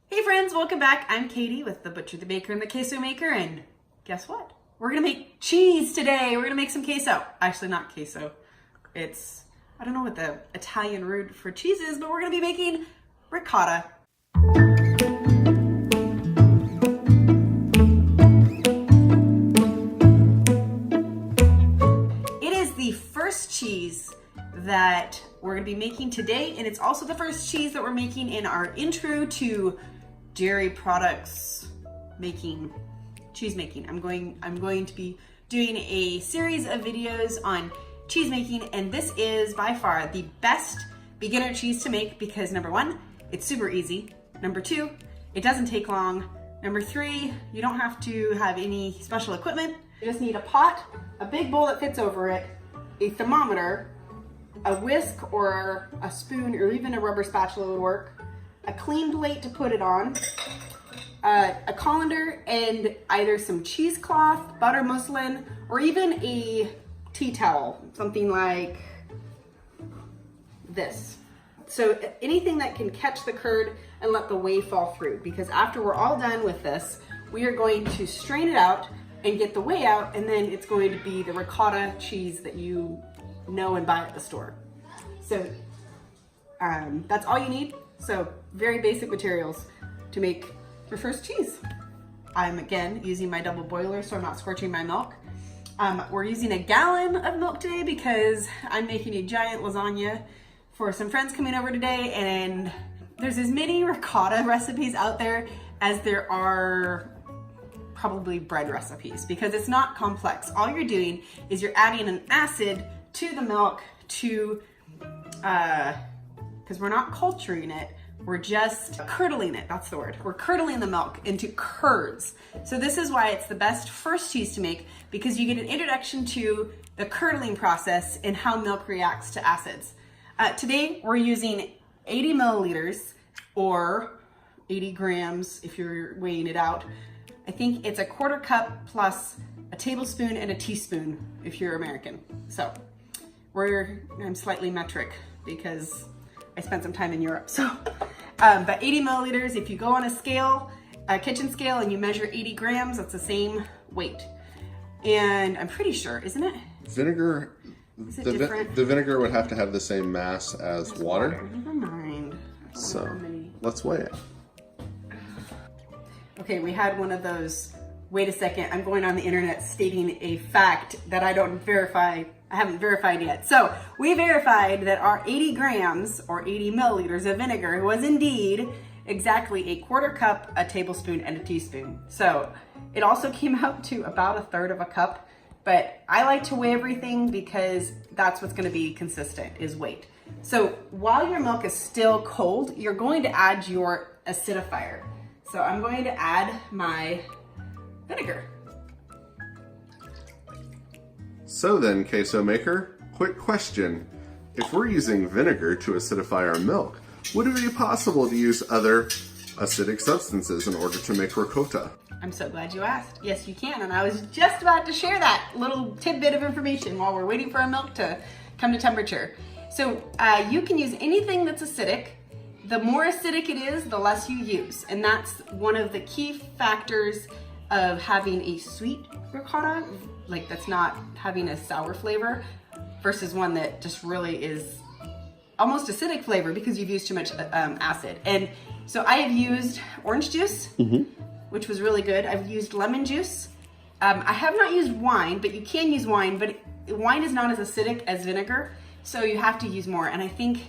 Hey friends, welcome back. I'm Katie with the Butcher, the Baker, and the Queso Maker, and guess what? We're gonna make cheese today. We're gonna make some queso. Actually, not queso. It's, I don't know what the Italian word for cheese is, but we're gonna be making ricotta. It is the first cheese that we're gonna be making today, and it's also the first cheese that we're making in our intro to dairy products making, cheese making. I'm going to be doing a series of videos on cheese making, and this is by far the best beginner cheese to make because number one, it's super easy. Number two, it doesn't take long. Number three, you don't have to have any special equipment. You just need a pot, a big bowl that fits over it, a thermometer, a whisk or a spoon or even a rubber spatula would work, a clean plate to put it on, a colander, and either some cheesecloth, butter muslin, or even a tea towel, something like this. So anything that can catch the curd and let the whey fall through, because after we're all done with this, we are going to strain it out and get the whey out, and then it's going to be the ricotta cheese that you know and buy at the store. So that's all you need. So very basic materials to make your first cheese. I'm again using my double boiler so I'm not scorching my milk. We're using a gallon of milk today because I'm making a giant lasagna for some friends coming over today, and there's as many ricotta recipes out there as there are probably bread recipes because it's not complex. All you're doing is you're adding an acid to the milk to, because we're not culturing it, we're just curdling it, that's the word. We're curdling the milk into curds. So this is why it's the best first cheese to make, because you get an introduction to the curdling process and how milk reacts to acids. Today we're using 80 milliliters or 80 grams if you're weighing it out. I think it's a quarter cup plus a tablespoon and a teaspoon if you're American. So I'm slightly metric because I spent some time in Europe. So, but 80 milliliters, if you go on a scale, a kitchen scale, and you measure 80 grams, that's the same weight. And I'm pretty sure, isn't it? Vinegar, Is it different? the vinegar would have to have the same mass as water. Never mind. So let's weigh it. Okay, we had one of those, wait a second, I'm going on the internet stating a fact that I haven't verified yet. So we verified that our 80 grams or 80 milliliters of vinegar was indeed exactly a quarter cup, a tablespoon, and a teaspoon. So it also came out to about a third of a cup, but I like to weigh everything because that's what's gonna be consistent is weight. So while your milk is still cold, you're going to add your acidifier. So I'm going to add my vinegar. So then, queso maker, quick question. If we're using vinegar to acidify our milk, would it be possible to use other acidic substances in order to make ricotta? I'm so glad you asked. Yes, you can, and I was just about to share that little tidbit of information while we're waiting for our milk to come to temperature. So you can use anything that's acidic. The more acidic it is, the less you use, and that's one of the key factors of having a sweet ricotta, like that's not having a sour flavor, versus one that just really is almost acidic flavor because you've used too much acid. And so I have used orange juice, which was really good. I've used lemon juice. I have not used wine, but you can use wine, but wine is not as acidic as vinegar, so you have to use more. And I think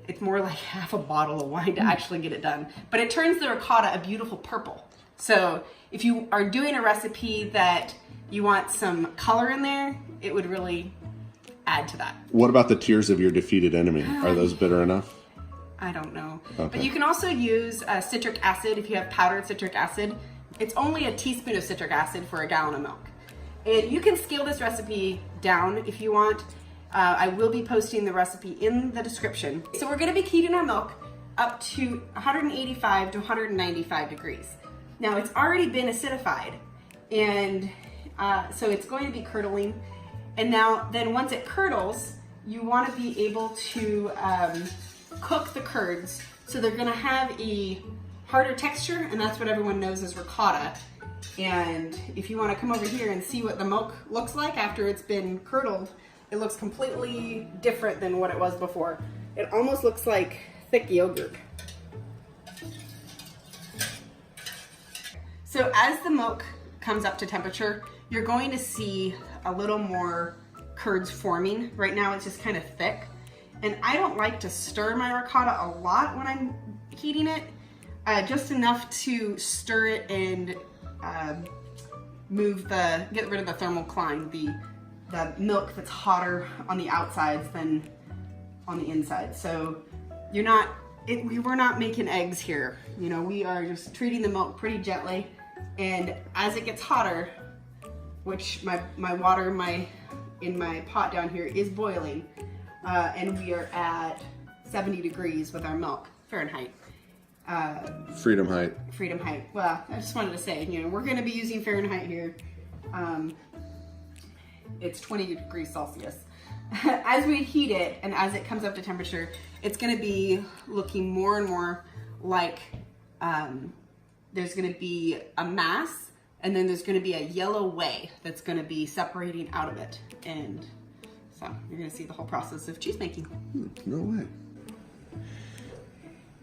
it's more like half a bottle of wine to actually get it done. But it turns the ricotta a beautiful purple. So if you are doing a recipe that you want some color in there, it would really add to that. What about the tears of your defeated enemy? Are those bitter enough? I don't know. Okay. But you can also use citric acid if you have powdered citric acid. It's only a teaspoon of citric acid for a gallon of milk. And you can scale this recipe down if you want. I will be posting the recipe in the description. So we're gonna be heating our milk up to 185 to 195 degrees. Now it's already been acidified, and so it's going to be curdling. And now, then once it curdles, you want to be able to cook the curds. So they're going to have a harder texture, and that's what everyone knows as ricotta. And if you want to come over here and see what the milk looks like after it's been curdled, it looks completely different than what it was before. It almost looks like thick yogurt. So as the milk comes up to temperature, you're going to see a little more curds forming. Right now it's just kind of thick. And I don't like to stir my ricotta a lot when I'm heating it, just enough to stir it and get rid of the thermocline, the milk that's hotter on the outsides than on the inside. So we're not making eggs here. You know, we are just treating the milk pretty gently. And as it gets hotter, which my water in my pot down here is boiling, and we are at 70 degrees with our milk, Fahrenheit. Freedom height. Freedom height. Well, I just wanted to say, you know, we're going to be using Fahrenheit here. It's 20 degrees Celsius. As we heat it and as it comes up to temperature, it's going to be looking more and more like there's going to be a mass, and then there's going to be a yellow whey that's going to be separating out of it. And so you're going to see the whole process of cheese making. No way.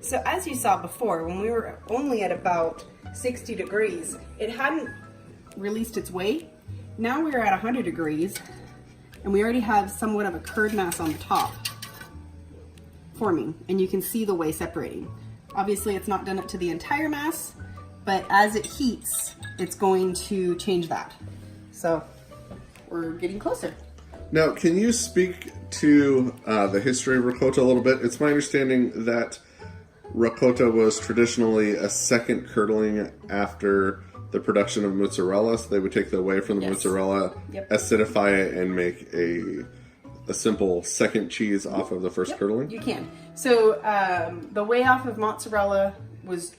So as you saw before, when we were only at about 60 degrees, it hadn't released its whey. Now we're at 100 degrees, and we already have somewhat of a curd mass on the top forming, and you can see the whey separating. Obviously it's not done up to the entire mass, but as it heats, it's going to change that. So we're getting closer. Now, can you speak to the history of ricotta a little bit? It's my understanding that ricotta was traditionally a second curdling after the production of mozzarella. So they would take the whey from the mozzarella, acidify it, and make a simple second cheese off of the first curdling? You can. So the whey off of mozzarella was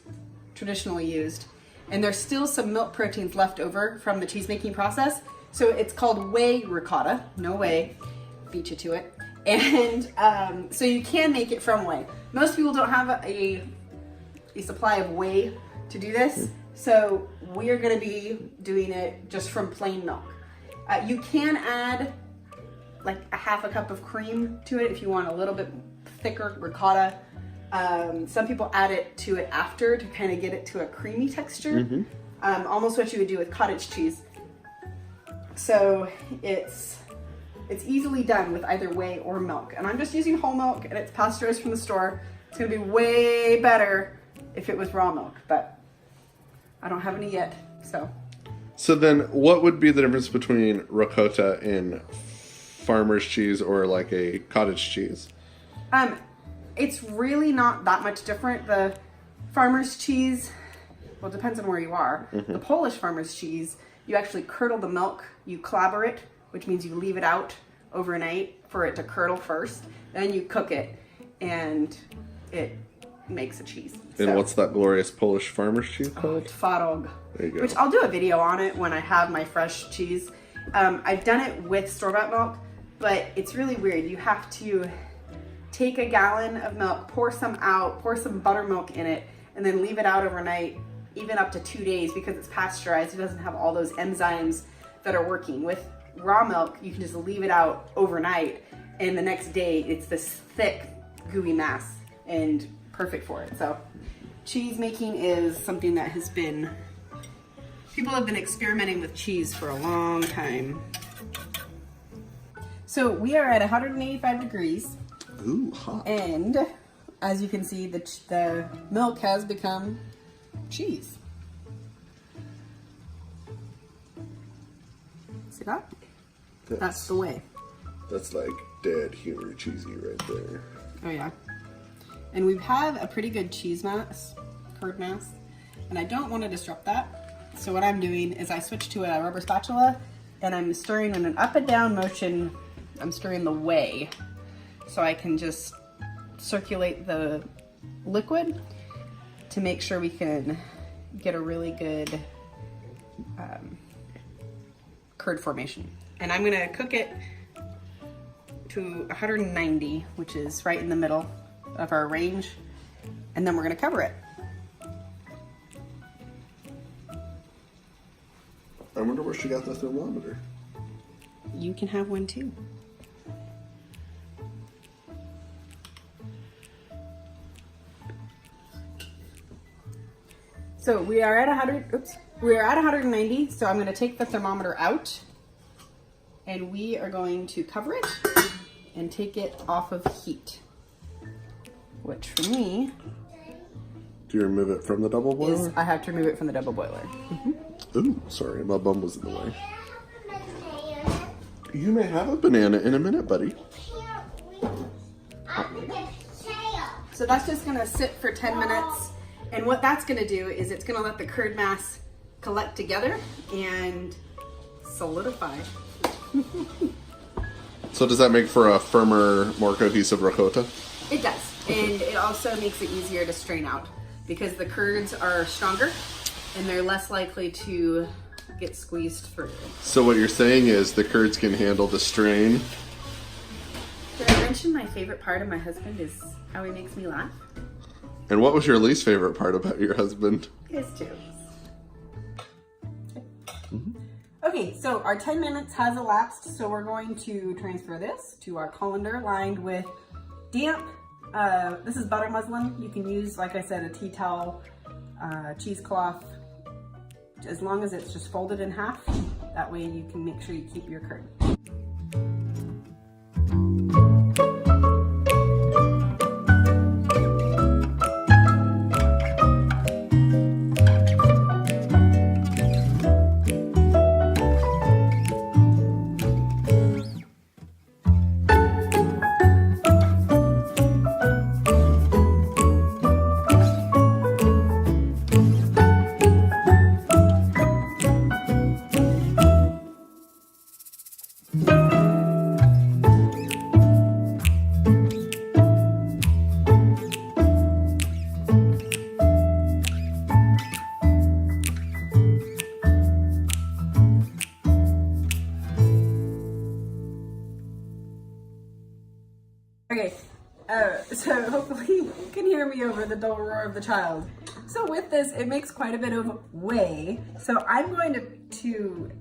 traditionally used, and there's still some milk proteins left over from the cheese making process. So it's called whey ricotta. No whey, beat you to it. And so you can make it from whey. Most people don't have a supply of whey to do this, so we are going to be doing it just from plain milk. You can add like a half a cup of cream to it if you want a little bit thicker ricotta. Some people add it to it after to kind of get it to a creamy texture, almost what you would do with cottage cheese. So it's easily done with either whey or milk. And I'm just using whole milk, and it's pasteurized from the store. It's gonna be way better if it was raw milk, but I don't have any yet, so. So then what would be the difference between ricotta and farmer's cheese or like a cottage cheese? It's really not that much different. The farmer's cheese, well, it depends on where you are. The Polish farmer's cheese, you actually curdle the milk, you clabber it, which means you leave it out overnight for it to curdle first. Then you cook it, and it makes a cheese. And what's that glorious Polish farmer's cheese called? Twaróg. There you go. Which I'll do a video on it when I have my fresh cheese. I've done it with store-bought milk, but it's really weird. You have to take a gallon of milk, pour some out, pour some buttermilk in it, and then leave it out overnight, even up to 2 days, because it's pasteurized. It doesn't have all those enzymes that are working. With raw milk, you can just leave it out overnight, and the next day it's this thick, gooey mass and perfect for it. So cheese making is something that has been, people have been experimenting with cheese for a long time. So we are at 185 degrees. Ooh, hot. And as you can see, the milk has become cheese. See that? That's the whey. That's like dead humor cheesy right there. Oh yeah. And we have a pretty good cheese mass, curd mass, and I don't want to disrupt that. So what I'm doing is I switch to a rubber spatula, and I'm stirring in an up and down motion. I'm stirring the whey, so I can just circulate the liquid to make sure we can get a really good curd formation. And I'm gonna cook it to 190, which is right in the middle of our range, and then we're gonna cover it. I wonder where she got the thermometer. You can have one too. So we are at 190, so I'm going to take the thermometer out and we are going to cover it and take it off of heat, which for me Do you remove it from the double boiler? is I have to remove it from the double boiler. Ooh, sorry, my bum was in the way. You may have a banana in a minute, buddy. So that's just going to sit for 10 minutes. And what that's going to do is it's going to let the curd mass collect together and solidify. So does that make for a firmer, more cohesive ricotta? It does. And it also makes it easier to strain out because the curds are stronger and they're less likely to get squeezed through. So what you're saying is the curds can handle the strain? Did I mention my favorite part of my husband is how he makes me laugh? And what was your least favorite part about your husband? His jokes. Okay, so our 10 minutes has elapsed, so we're going to transfer this to our colander lined with damp, this is butter muslin. You can use, like I said, a tea towel, cheesecloth, as long as it's just folded in half. That way you can make sure you keep your curd. Okay, so hopefully you can hear me over the dull roar of the child. So with this, it makes quite a bit of whey. So I'm going to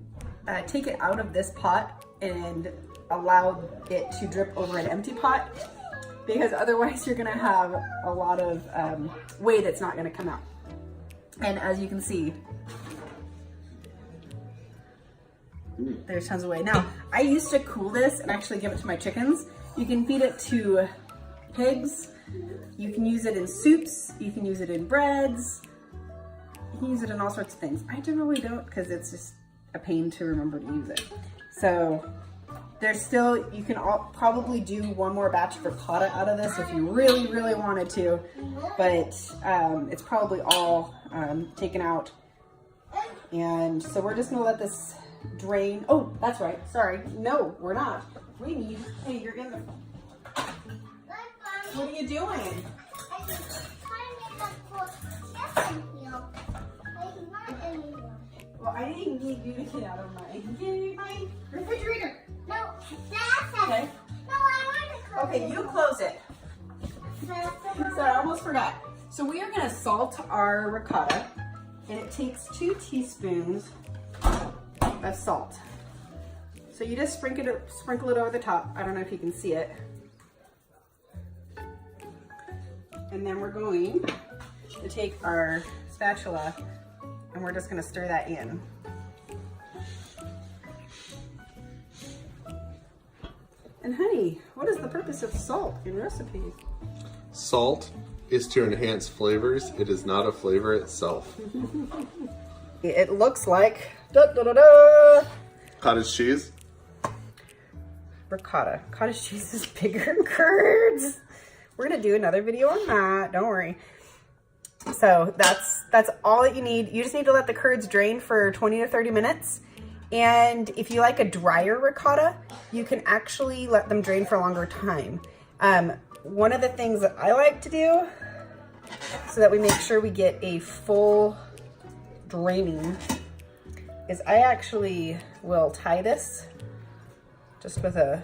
take it out of this pot and allow it to drip over an empty pot, because otherwise you're gonna have a lot of whey that's not gonna come out. And as you can see, there's tons of whey. Now, I used to cool this and actually give it to my chickens. You can feed it to pigs, you can use it in soups, you can use it in breads, you can use it in all sorts of things. I generally don't because it's just a pain to remember to use it. So there's still, you can probably do one more batch of ricotta out of this if you really, really wanted to, but it's probably all taken out. And so we're just gonna let this drain. Oh, that's right, sorry. No, we're not. We need, hey, you're in the, what are you doing? Well, I didn't need you to get out of my refrigerator. No, that's Okay. No, I want to close Okay, you close it. So I almost forgot. So we are gonna salt our ricotta, and it takes 2 teaspoons of salt. So you just sprinkle it over the top. I don't know if you can see it. And then we're going to take our spatula and we're just gonna stir that in. And honey, what is the purpose of salt in recipes? Salt is to enhance flavors. It is not a flavor itself. It looks like Cottage cheese. ricotta. Cottage cheese is bigger than curds. We're gonna do another video on that, don't worry. So that's all that you need. You just need to let the curds drain for 20 to 30 minutes. And if you like a drier ricotta, you can actually let them drain for a longer time. One of the things that I like to do so that we make sure we get a full draining is I actually will tie this just with a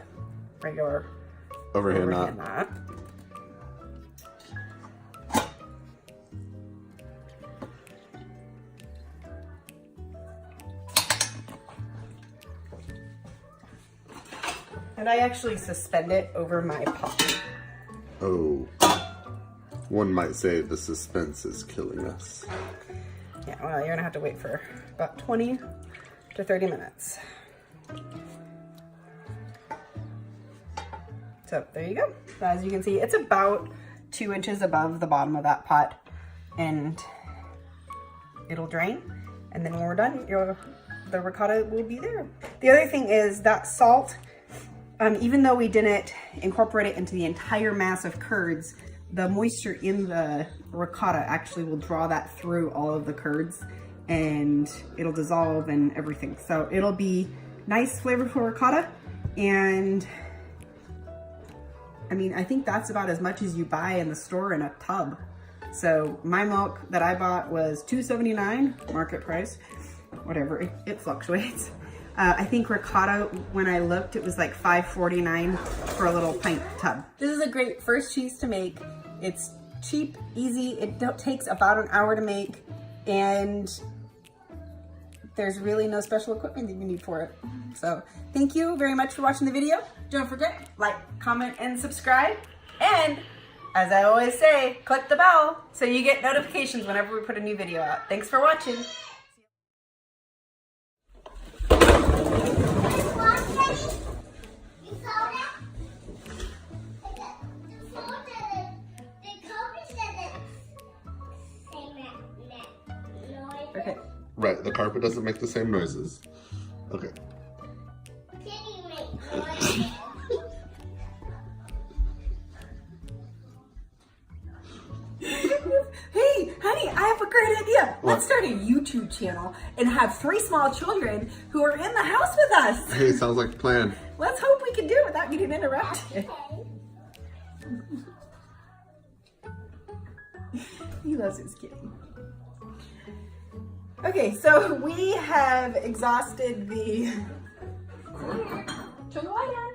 regular Overhand knot. knot. And I actually suspend it over my pot. Oh. One might say the suspense is killing us. Yeah, well, you're gonna have to wait for about 20 to 30 minutes. So there you go. So as you can see, it's about 2 inches above the bottom of that pot, and it'll drain. And then when we're done, the ricotta will be there. The other thing is that salt, even though we didn't incorporate it into the entire mass of curds, the moisture in the ricotta actually will draw that through all of the curds, and it'll dissolve and everything. So it'll be nice, flavorful ricotta. And I mean, I think that's about as much as you buy in the store in a tub. So my milk that I bought was $2.79 market price, whatever, it fluctuates. I think ricotta, when I looked, it was like $5.49 for a little pint tub. This is a great first cheese to make. It's cheap, easy. It takes about an hour to make, and there's really no special equipment that you need for it. So thank you very much for watching the video. Don't forget, like, comment, and subscribe. And as I always say, click the bell so you get notifications whenever we put a new video out. Thanks for watching. Okay. Right, the carpet doesn't make the same noises. Okay. Can you make noise? Hey, honey, I have a great idea. What? Let's start a YouTube channel and have 3 small children who are in the house with us. Hey, sounds like a plan. Let's hope we can do it without getting interrupted. He loves his kitty. Okay, so we have exhausted the... Turn the light on.